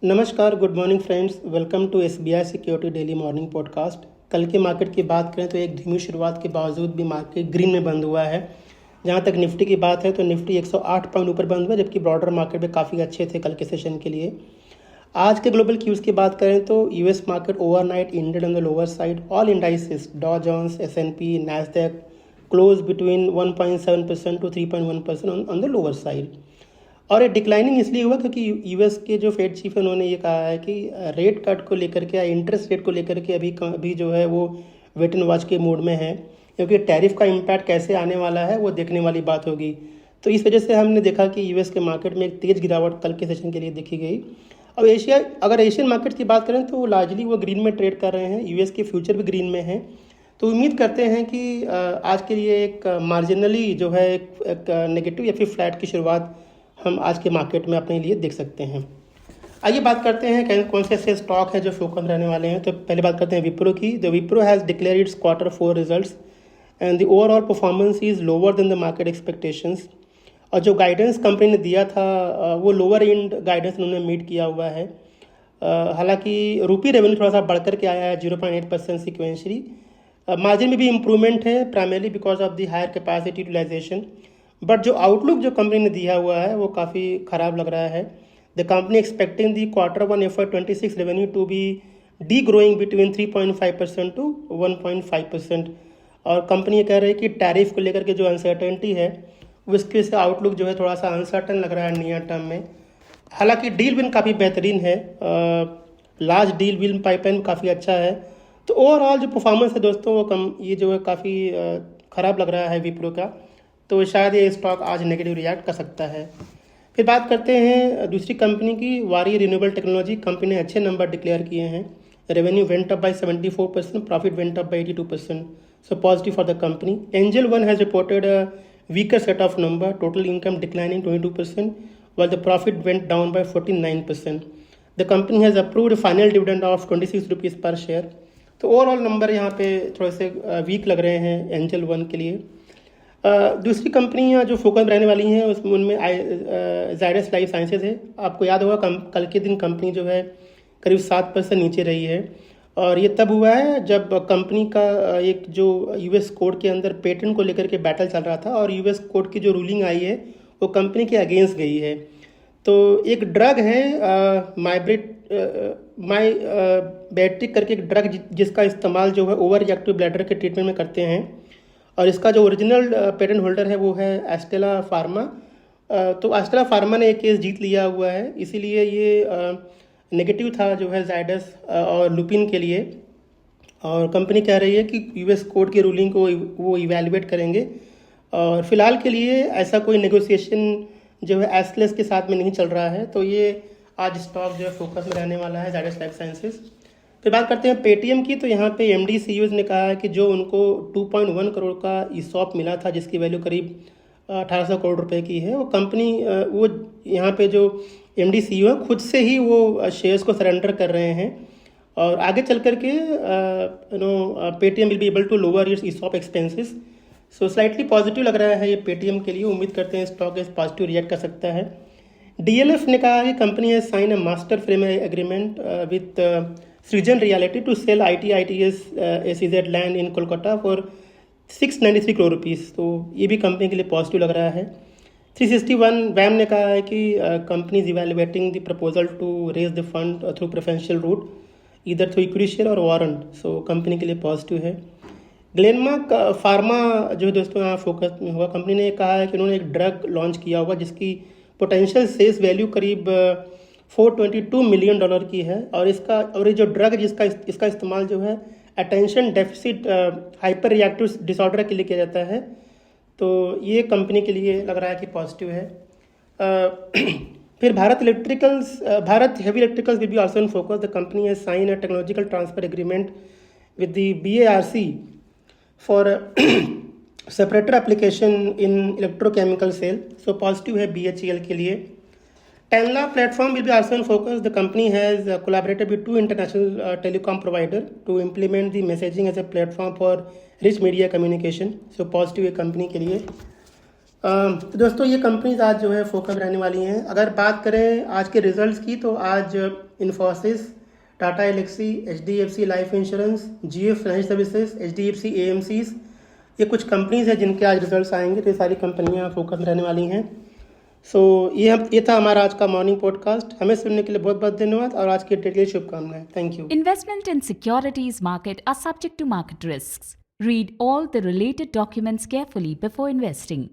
नमस्कार, good morning friends. Welcome to SBI security daily morning podcast. कल के market की बात करें तो एक धीमी शुरुआत के बावजूद भी मार्केट ग्रीन में बंद हुआ है। जहां तक निफ्टी की बात है तो निफ्टी 108 पॉइंट ऊपर बंद हुआ, जबकि ब्रॉडर मार्केट में काफ़ी अच्छे थे कल के सेशन के लिए। आज के ग्लोबल क्यूज़ की बात करें तो US market overnight ended on the lower side. All indices Dow Jones, S&P, Nasdaq close between 1.7% to 3.1% on the lower side. और ये डिक्लाइनिंग इसलिए हुआ क्योंकि यूएस के जो फेड चीफ है उन्होंने ये कहा है कि रेट कट को लेकर के या इंटरेस्ट रेट को लेकर के अभी जो है वो वेट एंड वॉच के मूड में है, क्योंकि टैरिफ का इम्पैक्ट कैसे आने वाला है वो देखने वाली बात होगी। तो इस वजह से हमने देखा कि यूएस के मार्केट में एक तेज़ गिरावट कल के सेशन के लिए देखी गई। अब अगर एशियन मार्केट की बात करें तो लार्जली वो ग्रीन में ट्रेड कर रहे हैं। यूएस के फ्यूचर भी ग्रीन में हैं। तो उम्मीद करते हैं कि आज के लिए एक मार्जिनली जो है एक नेगेटिव या फिर फ्लैट की शुरुआत हम आज के मार्केट में अपने लिए देख सकते हैं। आइए बात करते हैं कौन से ऐसे स्टॉक है जो फोकस रहने वाले हैं। तो पहले बात करते हैं विप्रो की। The Wipro has declared it's Q4 results and the overall performance is lower than the market expectations. और जो गाइडेंस कंपनी ने दिया था वो लोअर एंड गाइडेंस उन्होंने मीट किया हुआ है। हालांकि रूपी रेवेन्यू थोड़ा सा बढ़कर के आया है 0.8% सिक्वेंशली। मार्जिन में भी इम्प्रूवमेंट है, primarily because of the higher capacity utilisation. But जो आउटलुक जो कंपनी ने दिया हुआ है वो काफ़ी ख़राब लग रहा है। The company expecting the Q1 FY26 revenue to be degrowing between 3.5% to 1.5%। और कंपनी ये कह रही है कि टैरिफ को लेकर के जो अनसर्टेनिटी है उसके से आउटलुक जो है थोड़ा सा अनसर्टन लग रहा है नियर टर्म में। हालांकि डील विन काफ़ी बेहतरीन है, लार्ज डील विन पाइपलाइन काफ़ी अच्छा है। तो ओवरऑल जो परफॉर्मेंस है दोस्तों वो ये जो है काफ़ी ख़राब लग रहा है विप्रो का। तो शायद ये स्टॉक आज नेगेटिव रिएक्ट कर सकता है। फिर बात करते हैं दूसरी कंपनी की, वारी रिन्यूएबल टेक्नोलॉजी। कंपनी ने अच्छे नंबर डिक्लेयर किए हैं। Revenue went up by 74%, profit went up by 82%, so positive for the company. Angel one has reported a weaker set of number, total income declining 22%, while the profit went down by 49%. The company has approved a final dividend of 26 rupees per share. तो overall number यहाँ पे थोड़े से week लग रहे हैं angel one के लिए। दूसरी कंपनियाँ जो फोकस रहने वाली हैं उसमें उनमें जायडस लाइफ साइंसेज है। आपको याद होगा कल के दिन कंपनी जो है करीब 7% नीचे रही है। और ये तब हुआ है जब कंपनी का एक जो यूएस कोर्ट के अंदर पेटेंट को लेकर के बैटल चल रहा था और यूएस कोर्ट की जो रूलिंग आई है वो कंपनी के अगेंस्ट गई है। तो एक ड्रग है बैट्रिक करके एक ड्रग जिसका इस्तेमाल जो है ओवर रिएक्टिव ब्लैडर के ट्रीटमेंट में करते हैं। और इसका जो ओरिजिनल पेटेंट होल्डर है वो है एस्टेला फार्मा। तो एस्टेला फार्मा ने एक केस जीत लिया हुआ है, इसीलिए ये नेगेटिव था जो है जायडस और लुपिन के लिए। और कंपनी कह रही है कि यूएस कोर्ट की रूलिंग को वो इवैल्यूएट करेंगे। और फिलहाल के लिए ऐसा कोई नेगोशिएशन जो है एस्टेलस के साथ में नहीं चल रहा है। तो ये आज स्टॉक जो है फोकस में रहने वाला है, जायडस लाइफ साइंसेज। फिर बात करते हैं पेटीएम की। तो यहाँ पे एमडी सीईओ ने कहा है कि जो उनको 2.1 करोड़ का ईसॉप मिला था जिसकी वैल्यू करीब 1800 करोड़ रुपए की है, वो कंपनी वो यहाँ पे जो एमडी सीईओ है खुद से ही वो शेयर्स को सरेंडर कर रहे हैं। और आगे चल कर के Paytm will be able to lower its ESOP expenses. So slightly positive लग रहा है ये पेटीएम के लिए। उम्मीद करते हैं स्टॉक इस पॉजिटिव रिएक्ट कर सकता है। डीएलएफ ने कहा कि कंपनी है sign a master frame agreement with Srijan realty to sell ITITS SEZ land in Kolkata for 693 crore rupees. तो ये भी कंपनी के लिए पॉजिटिव लग रहा है। 361 वैम ने कहा है कि company is evaluating the proposal to raise the fund through preferential route, इधर थ्रू इक्विटी शेयर और वारंट। सो कंपनी के लिए पॉजिटिव है। ग्लेनमार्क फार्मा जो है दोस्तों यहाँ फोकस में होगा। कंपनी ने कहा है कि उन्होंने एक ड्रग लॉन्च किया होगा जिसकी पोटेंशियल सेल्स वैल्यू करीब $422 मिलियन की है। और ये जो ड्रग इसका इस्तेमाल जो है attention deficit hyper reactive disorder के लिए किया जाता है। तो ये कंपनी के लिए लग रहा है कि पॉजिटिव है। फिर Bharat heavy electricals will be also in focus. The company has sign a technological transfer agreement with the BARC for separator application in electrochemical cell. So positive है BHEL के लिए। Tanla platform will be also in focus. The company has collaborated with 2 international telecom provider to implement the messaging as a platform for rich media communication. So positive है company के लिए। तो दोस्तों ये companies आज जो है फोकस रहने वाली हैं। अगर बात करें आज के रिजल्ट्स की तो आज Infosys, Tata Elxsi, HDFC life insurance, GF financial services, HDFC AMCs, ये कुछ कंपनीज हैं जिनके आज रिजल्ट्स आएंगे। तो ये सारी कंपनियां फोकस रहने वाली हैं। ये था हमारा आज का मॉर्निंग पॉडकास्ट। हमें सुनने के लिए बहुत बहुत धन्यवाद और आज की डेट के लिए शुभकामनाएं। Thank you. Investment in securities market are subject to market risks. Read all the related documents carefully before investing.